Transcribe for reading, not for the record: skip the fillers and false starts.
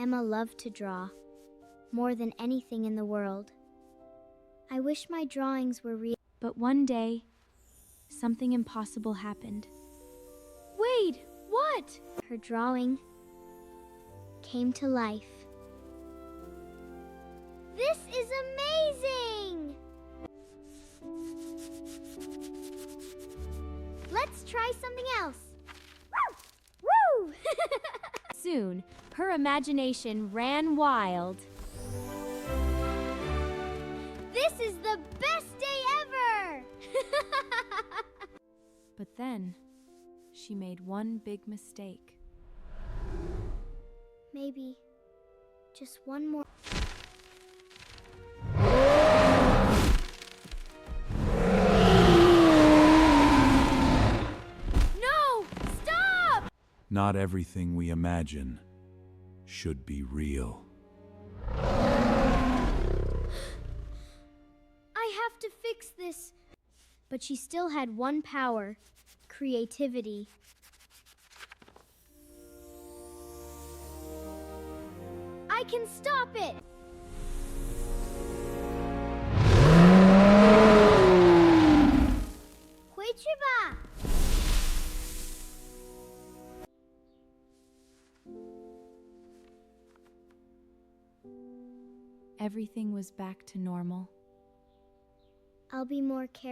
Emma loved to draw, more than anything in the world. I wish my drawings were real. But one day, something impossible happened. Wait, what? Her drawing came to life. This is amazing! Let's try something else. Woo! Woo! Soon, her imagination ran wild. This is the best day ever! But then, she made one big mistake. Maybe just one more. No! Stop! Not everything we imagine should be real. I have to fix this. But she still had one power: creativity. I can stop it! Huichiba! Everything was back to normal. I'll be more careful.